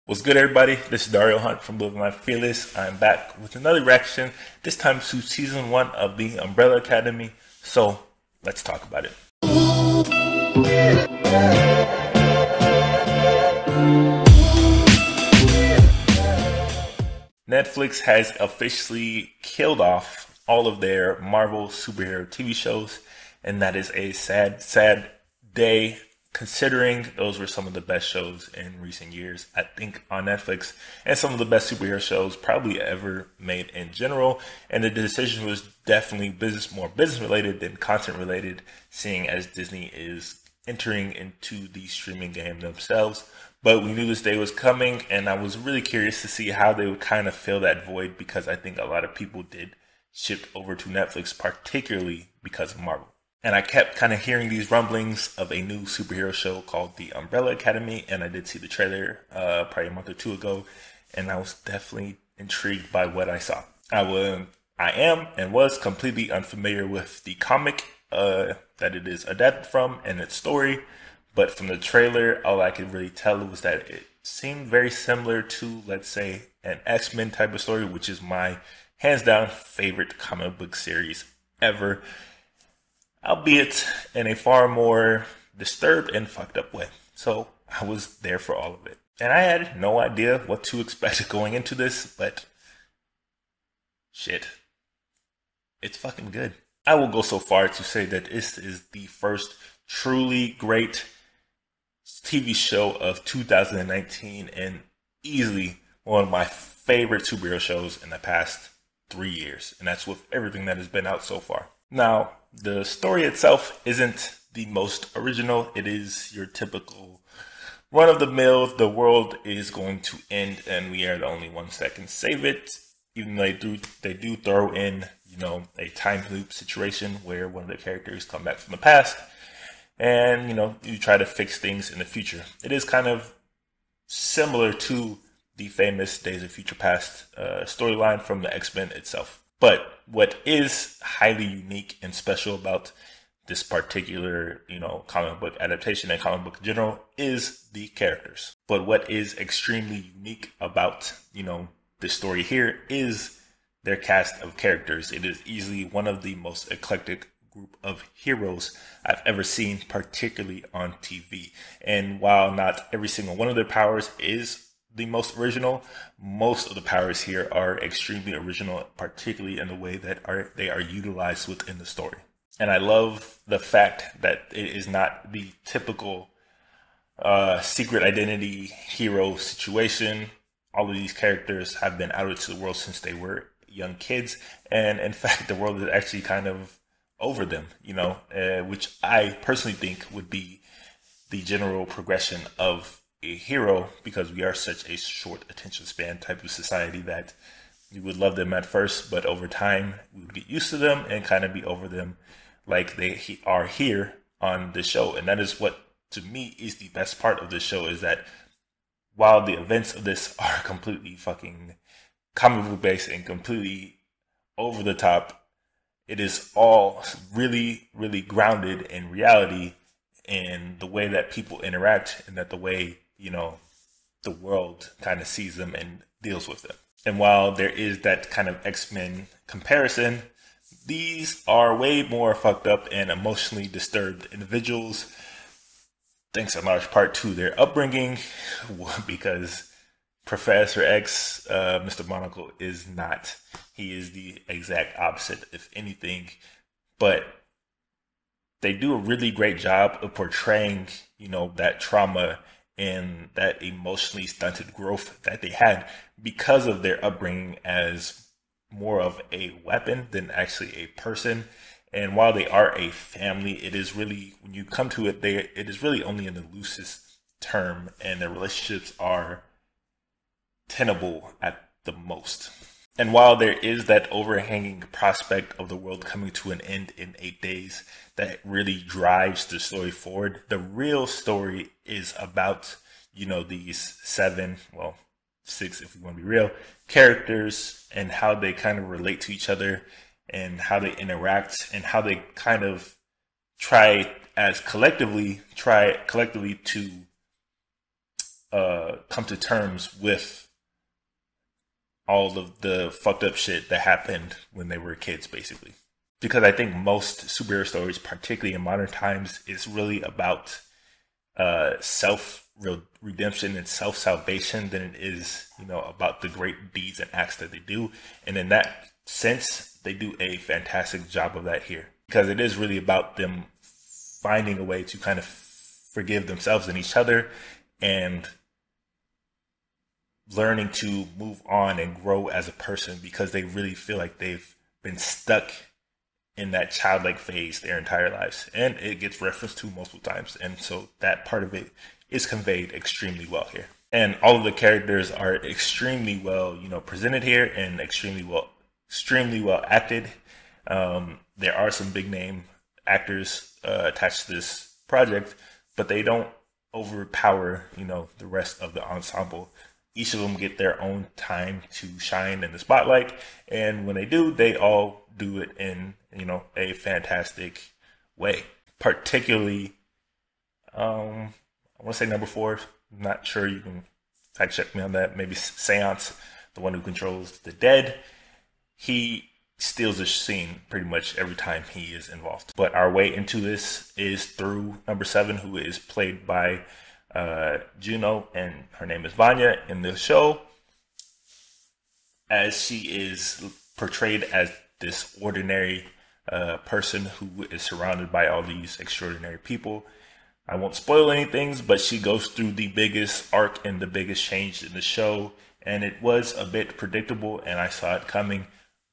What's good, everybody? This is Dario Hunt from Living Life Fearless. I'm back with another reaction, this time to season 1 of The Umbrella Academy. So, let's talk about it. Netflix has officially killed off all of their Marvel superhero TV shows, and that is a sad, sad day, considering those were some of the best shows in recent years, I think, on Netflix, and some of the best superhero shows probably ever made in general. And the decision was definitely more business related than content related, seeing as Disney is entering into the streaming game themselves. But we knew this day was coming, and I was really curious to see how they would kind of fill that void, because I think a lot of people did shift over to Netflix, particularly because of Marvel. And I kept kind of hearing these rumblings of a new superhero show called The Umbrella Academy, and I did see the trailer probably a month or two ago, and I was definitely intrigued by what I saw. I am and was completely unfamiliar with the comic that it is adapted from and its story, but from the trailer, all I could really tell was that it seemed very similar to, let's say, an X-Men type of story, which is my hands down favorite comic book series ever, albeit in a far more disturbed and fucked up way. So I was there for all of it. And I had no idea what to expect going into this, but shit, it's fucking good. I will go so far to say that this is the first truly great TV show of 2019 and easily one of my favorite superhero shows in the past 3 years. And that's with everything that has been out so far. Now, the story itself isn't the most original. It is your typical run-of-the-mill, the world is going to end and we are the only ones that can save it. Even though they do throw in, a time loop situation where one of the characters come back from the past and, you try to fix things in the future. It is kind of similar to the famous Days of Future Past storyline from the X-Men itself. But what is highly unique and special about this particular, comic book adaptation and comic book in general is the characters. But what is extremely unique about, this story here is their cast of characters. It is easily one of the most eclectic group of heroes I've ever seen, particularly on TV. And while not every single one of their powers is the most original, most of the powers here are extremely original, particularly in the way that they are utilized within the story. And I love the fact that it is not the typical secret identity hero situation. All of these characters have been outed to the world since they were young kids, and in fact the world is actually kind of over them, which I personally think would be the general progression of a hero, because we are such a short attention span type of society that we would love them at first, but over time we would get used to them and kind of be over them like they are here on the show. And that is what, to me, is the best part of the show, is that while the events of this are completely fucking comic book based and completely over the top, it is all really, really grounded in reality and the way that people interact, and that the way, the world kind of sees them and deals with them. And while there is that kind of X-Men comparison, these are way more fucked up and emotionally disturbed individuals, thanks in large part to their upbringing, because Professor X, Mr. Monocle, is not. He is the exact opposite, if anything. But they do a really great job of portraying, that trauma and that emotionally stunted growth that they had because of their upbringing as more of a weapon than actually a person. And while they are a family, it is really, when you come to it, it is really only in the loosest term, and their relationships are tenable at the most. And while there is that overhanging prospect of the world coming to an end in 8 days that really drives the story forward, the real story is about, these 6 if we want to be real, characters, and how they kind of relate to each other and how they interact and how they kind of try collectively to come to terms with all of the fucked up shit that happened when they were kids, basically. Because I think most superhero stories, particularly in modern times, is really about self redemption and self salvation than it is, about the great deeds and acts that they do. And in that sense, they do a fantastic job of that here, because it is really about them finding a way to kind of forgive themselves and each other, and learning to move on and grow as a person, because they really feel like they've been stuck in that childlike phase their entire lives. And it gets referenced to multiple times. And so that part of it is conveyed extremely well here. And all of the characters are extremely well, presented here, and extremely well acted. There are some big name actors attached to this project, but they don't overpower, the rest of the ensemble. Each of them get their own time to shine in the spotlight, and when they do, they all do it in, a fantastic way. Particularly, I want to say number 4. I'm not sure, you can fact check me on that. Maybe Seance, the one who controls the dead. He steals the scene pretty much every time he is involved. But our way into this is through number 7, who is played by Juno, and her name is Vanya in the show, as she is portrayed as this ordinary person who is surrounded by all these extraordinary people. I won't spoil anything, but she goes through the biggest arc and the biggest change in the show, and it was a bit predictable, and I saw it coming,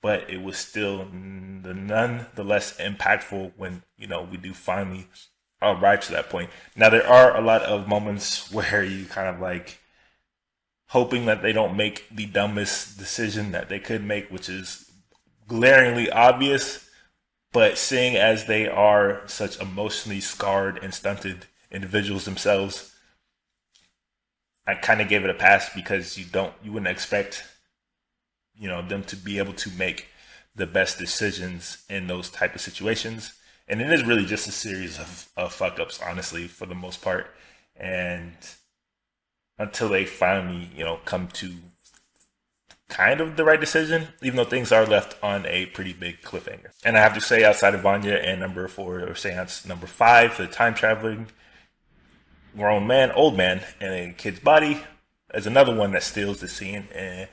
but it was still nonetheless impactful when, we do finally arrive to that point. Now, there are a lot of moments where you kind of like hoping that they don't make the dumbest decision that they could make, which is glaringly obvious. But seeing as they are such emotionally scarred and stunted individuals themselves, I kind of gave it a pass, because you wouldn't expect, them to be able to make the best decisions in those type of situations. And it is really just a series of fuck ups, honestly, for the most part. And until they finally, come to kind of the right decision, even though things are left on a pretty big cliffhanger. And I have to say, outside of Vanya and number 4, or Seance number 5, the time traveling grown man, old man in a kid's body, is another one that steals the scene. And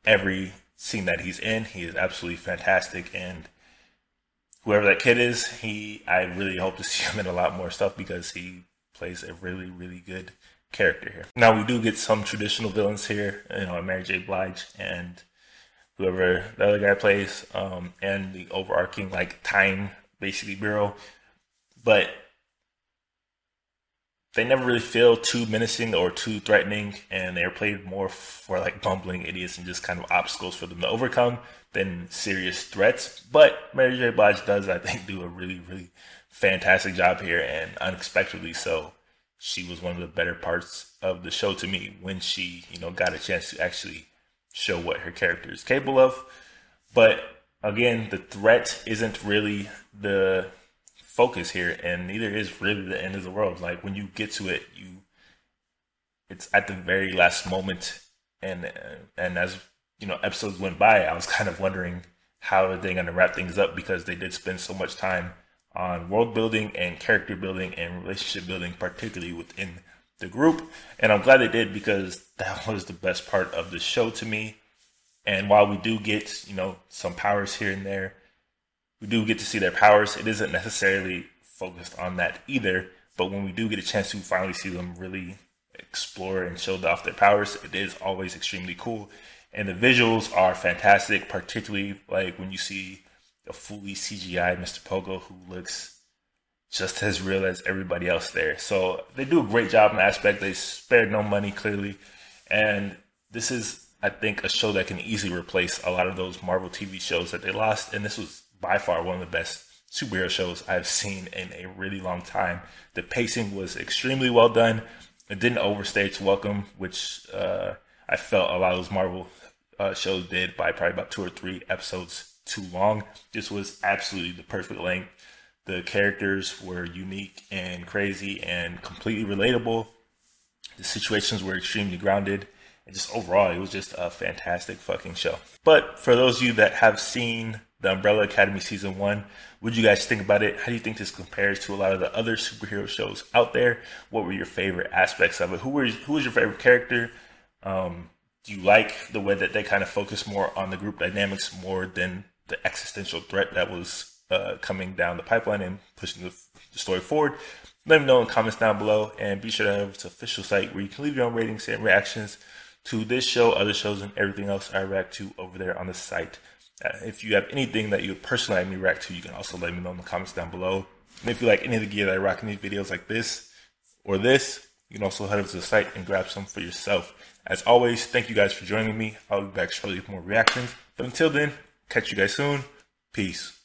every scene that he's in, he is absolutely fantastic. And whoever that kid is, I really hope to see him in a lot more stuff, because he plays a really, really good character here. Now, we do get some traditional villains here, Mary J. Blige and whoever the other guy plays, and the overarching time basically bureau, but they never really feel too menacing or too threatening, and they're played more for bumbling idiots and just kind of obstacles for them to overcome than serious threats. But Mary J. Blige does, I think, do a really, really fantastic job here, and unexpectedly so. She was one of the better parts of the show to me, when she, got a chance to actually show what her character is capable of. But again, the threat isn't really the focus here, and neither is really the end of the world. When you get to it, it's at the very last moment, and as episodes went by, I was kind of wondering how are they going to wrap things up, because they did spend so much time on world building and character building and relationship building, particularly within the group. And I'm glad they did, because that was the best part of the show to me. And while we do get, some powers here and there, we do get to see their powers. It isn't necessarily focused on that either, but when we do get a chance to finally see them really explore and show off their powers, it is always extremely cool. And the visuals are fantastic, particularly when you see a fully CGI Mr. Pogo, who looks just as real as everybody else there. So they do a great job in that aspect. They spared no money, clearly. And this is, I think, a show that can easily replace a lot of those Marvel TV shows that they lost. And this was by far one of the best superhero shows I've seen in a really long time. The pacing was extremely well done. It didn't overstay its welcome, which I felt a lot of those Marvel shows did by probably about 2 or 3 episodes too long. This was absolutely the perfect length. The characters were unique and crazy and completely relatable. The situations were extremely grounded, and just overall, it was just a fantastic fucking show. But for those of you that have seen The Umbrella Academy Season 1, what do you guys think about it? How do you think this compares to a lot of the other superhero shows out there? What were your favorite aspects of it? Who was your favorite character? Do you like the way that they kind of focus more on the group dynamics more than the existential threat that was coming down the pipeline and pushing the story forward? Let me know in the comments down below, and be sure to have its official site where you can leave your own ratings and reactions to this show, other shows, and everything else I react to over there on the site. If you have anything that you would personally like me to react to, you can also let me know in the comments down below. And if you like any of the gear that I rock in these videos like this or this, you can also head over to the site and grab some for yourself. As always, thank you guys for joining me. I'll be back shortly with more reactions. But until then, catch you guys soon. Peace.